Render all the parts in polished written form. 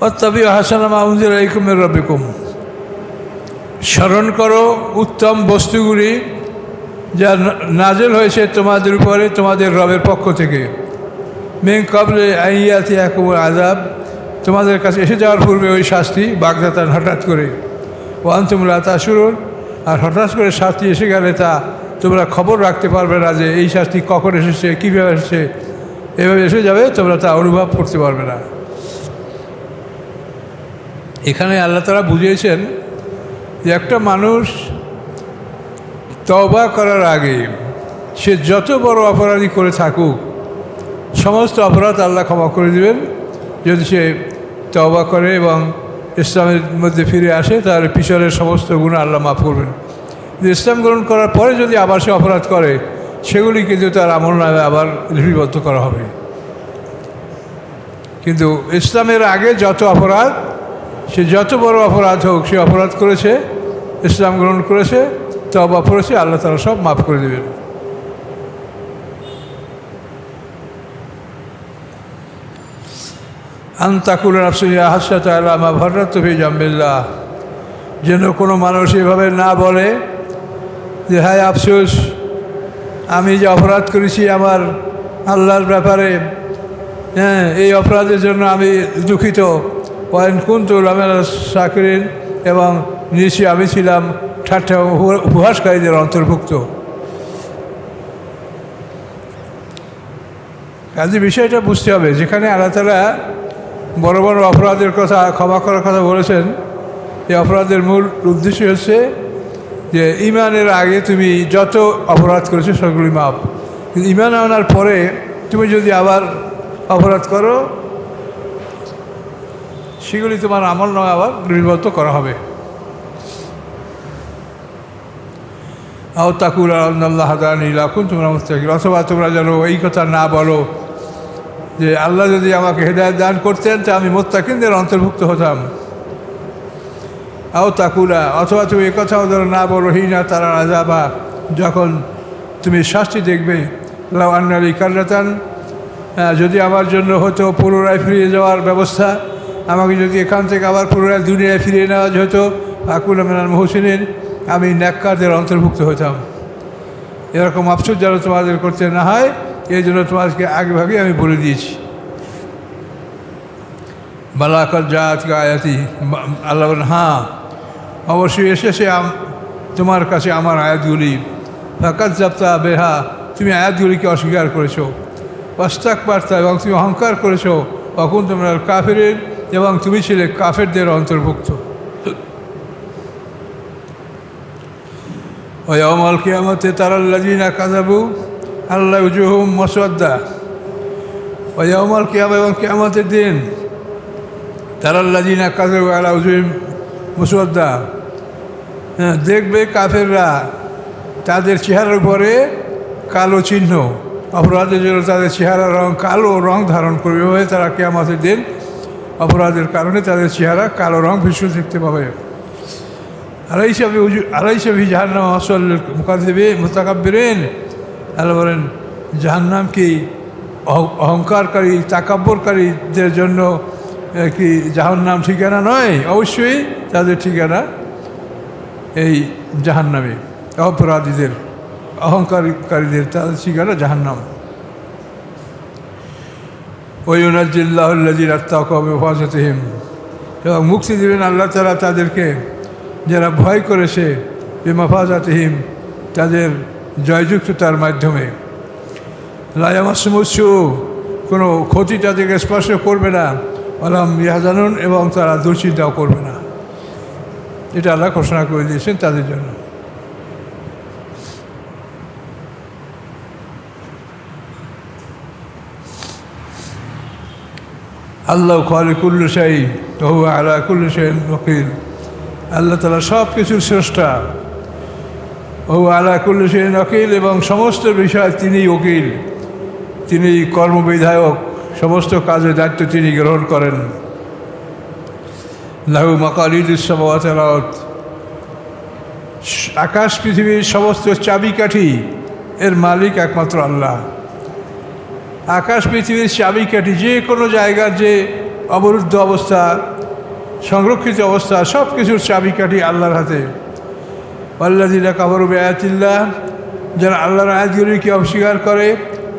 ওয়াত্তাবিউ আহসানা মা উনজিলা ইলাইকুম মির রাব্বিকুম, স্মরণ করো উত্তম বস্তুগুলি যা নাজেল হয়েছে তোমাদের উপরে তোমাদের রবের পক্ষ থেকে। মিন ক্বাবলি আন ইয়াতিয়াকুমুল আযাব, তোমাদের কাছে এসে যাওয়ার পূর্বে ওই শাস্তি বাগদাতান হঠাৎ করে। ওয়া আনতুম লা তাশউরুন, আর হঠাৎ করে শাস্তি এসে গেলে তা তোমরা খবর রাখতে পারবে না যে এই শাস্তি কখন এসেছে, কীভাবে এসেছে। এভাবে এসে যাবে, তোমরা তা অনুভব করতে পারবে না। এখানে আল্লাহ তাআলা বুঝিয়েছেন যে একটা মানুষ তওবা করার আগে সে যত বড় অপরাধী করে থাকুক, সমস্ত অপরাধ আল্লাহ ক্ষমা করে দেবেন যদি সে তওবা করে এবং ইসলামের মধ্যে ফিরে আসে। তার পিছনের সমস্ত গুনাহ আল্লাহ মাফ করবেন। ইসলাম গ্রহণ করার পরে যদি আবার সে অপরাধ করে, সেগুলি কিন্তু তার আমলনামায় আবার লিপিবদ্ধ করা হবে। কিন্তু ইসলামের আগে যত অপরাধ, সে যত বড় অপরাধ হোক, সে অপরাধ করেছে, ইসলাম গ্রহণ করেছে, তওবা করেছে, আল্লাহ তাআলা সব মাফ করে দেবেন। আন তাকুল নাফসুন ইয়া হাসরাতা আলা মা ফাররাতু ফি জামবিল্লাহ, যেন কোনো মানুষ এভাবে না বলে যে হায় আফসোস, আমি যে অপরাধ করেছি আমার আল্লাহর ব্যাপারে, এই অপরাধের জন্য আমি দুঃখিত। ওয়া ইন কুনতু লামিনা শাকিরিন, এবং নিশ্চয়ই আমি ছিলাম ঠাট্টা উপহাসকারীদের অন্তর্ভুক্ত। কাজে বিষয়টা বুঝতে হবে, যেখানে আল্লাহ তাআলা বড় বড় অপরাধের কথা, ক্ষমা করার কথা বলেছেন, এই অপরাধের মূল উদ্দেশ্য হচ্ছে যে ঈমানের আগে তুমি যত অপরাধ করেছো সেগুলি মাপ। কিন্তু ঈমান আনার পরে তুমি যদি আবার অপরাধ করো, সেগুলি তোমার আমল নয় আবার লিপিবদ্ধ করা হবে। আও তাকুল আল্লাহ হাদানি লা কুনতু মিনাল মুত্তাকিন, অথবা তোমরা যেন এই কথা না বলো যে আল্লাহ যদি আমাকে হেদায়েত দান করতেন তা আমি মুত্তাকিনদের অন্তর্ভুক্ত হতাম। আও তাকুলা, অথবা তুমি এ কথাও যেন না বলো হিনা তারা আযাবা, যখন তুমি শাস্তি দেখবে, লাউ আন্না লি কাররাতান, যদি আমার জন্য হতো পুনরায় ফিরে যাওয়ার ব্যবস্থা, আমাকে যদি এখান থেকে আবার পুনরায় দুনিয়ায় ফিরিয়ে নেওয়া হতো, আকুনা মিনাল মুহসিনিন, আমি নেককারদের অন্তর্ভুক্ত হতাম। এরকম আফসোস যেন তোমাদের করতে না হয়, এই জন্য তোমাদেরকে আগে ভাগে আমি বলে দিয়েছি। বালাকাত জাত আয়াতি, আল্লাহ বলেন হ্যাঁ অবশ্যই এসেছে তোমার কাছে আমার আয়াতগুলি। ফাকাত জাপ্তা বেহা, তুমি আয়াতগুলিকে অস্বীকার করেছো। ওয়াস্তাকবারতা, এবং তুমি অহংকার করেছো। অকুন তোমরা কাফেরের, এবং তুমি ছিলে কাফেরদের অন্তর্ভুক্ত। ওয়াউমাল কিয়ামতে তারাল্লাযিনা কাযাবু আল্লা উজুহুম মুসওয়াদ্দা, ওয়াউমাল কিয়ামা, এবং কিয়ামতের দিন তারাল্লাযিনা কাযাবু আলা উজুহিম মুসওয়াদ্দা, দেখবে কাফেররা তাদের চেহারার উপরে কালো চিহ্ন, অপরাধের জন্য তাদের চেহারার রং কালো রং ধারণ করবে। হয়ে তারা কিয়ামতের দিন অপরাধের কারণে তাদের চেহারা কালো রং ভীষণ দেখতে পাবে। আলাইসা ফি জাহান্নাম মাসওয়াল লিল মুতাকাব্বিরিন, আল্লাহ বলেন জাহান্নাম কি অহংকারকারী তাকাব্বরকারীদের জন্য কি জাহান্নাম ঠিকানা নয়? অবশ্যই তাদের ঠিকানা এই জাহান্নামে। অপরাধীদের, অহংকারীদের তাদের ঠিকানা জাহান্নাম। ওয়ায়ুনাজ্জিল্লাহুল্লাযীনা ইত্তাকাউ বিমাফাযাতিহিম, এবং মুক্তি দেবেন আল্লাহ তাআলা তাদেরকে যারা ভয় করেছে, বিমাফাযাতিহিম, তাদের জয়যুক্ততার মাধ্যমে। লা ইয়ামাসসুহুমুস সূ, কোনো ক্ষতি তাদেরকে স্পর্শ করবে না। ওয়ালাহুম ইয়াহজানুন, এবং তারা দুশ্চিন্তাও করবে না। এটা আল্লাহ ঘোষণা করে দিয়েছেন তাদের জন্য। আল্লাহ খালিকুল্লি শাই ওয়া হুয়া আলা কুল্লি শাইইন ওয়াকিল, আল্লাহ তাআলা সব কিছুর স্রষ্টা। ওয়া হুয়া আলা কুল্লি শাইইন ওয়াকিল, এবং সমস্ত বিষয় তিনি ওকিল, তিনি কর্মবিধায়ক, সমস্ত কাজের দায়িত্ব তিনি গ্রহণ করেন। লাহু মাকালিদুস সামাওয়াতি ওয়াল আরদ, আকাশ পৃথিবীর সমস্ত চাবিকাঠি এর মালিক একমাত্র আল্লাহ। আকাশ পৃথিবীর চাবিকাঠি, যে কোনো জায়গার যে অবরুদ্ধ অবস্থা সংরক্ষিত অবস্থা, সব কিছুর চাবিকাঠি আল্লাহর হাতে। আল্লাযীনা কাফারু বিআয়াতিল্লাহ, যারা আল্লাহর আয়াতগুলিকে অস্বীকার করে,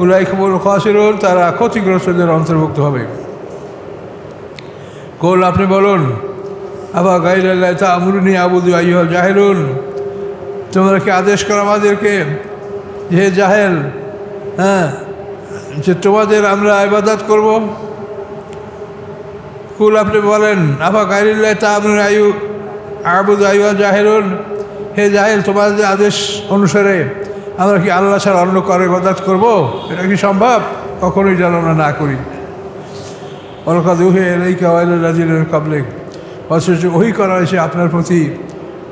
উলাইকা হুমুল খাসিরুন, তারা ক্ষতিগ্রস্তদের অন্তর্ভুক্ত হবে। কুল, আপনি বলুন, আফা গায়রাল্লাহি তা'মুরুনি আ'বুদু আইয়ুহাল জাহিলুন, তোমরা কি আদেশ করো আমাদেরকে, যে জাহেল, যে তোমাদের আমরা ইবাদত করব? কুল, আপনি বলেন, আফা গায়রাল্লাহি তা'মুরুনি আ'বুদু আইয়ুহাল জাহিলুন, হে জাহেল, তোমাদের আদেশ অনুসারে আমরা কি আল্লাহ ছাড়া অন্য কারো ইবাদত করব? এটা কি সম্ভব? কখনোই যেন আমরা না করি। ওয়ালাকাদ উহিয়া ইলাইকা ওয়া ইলাল্লাযীনা মিন ক্বাবলিক, অথচ ওহী করা হয়েছে আপনার প্রতি,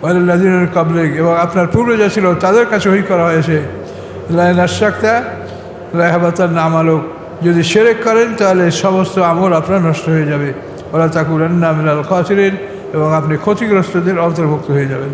ওয়া ইলাল্লাযীনা মিন ক্বাবলিক, এবং আপনার পূর্বে যা ছিল তাদের কাছে ওহী করা হয়েছে, লাইন আশরাকতা লায়াহবাতান্না আমালুক, যদি শিরক করেন তাহলে সমস্ত আমল আপনার নষ্ট হয়ে যাবে, ওয়ালা তাকুনান্না মিনাল খাসিরিন, এবং আপনি ক্ষতিগ্রস্তদের অন্তর্ভুক্ত হয়ে যাবেন।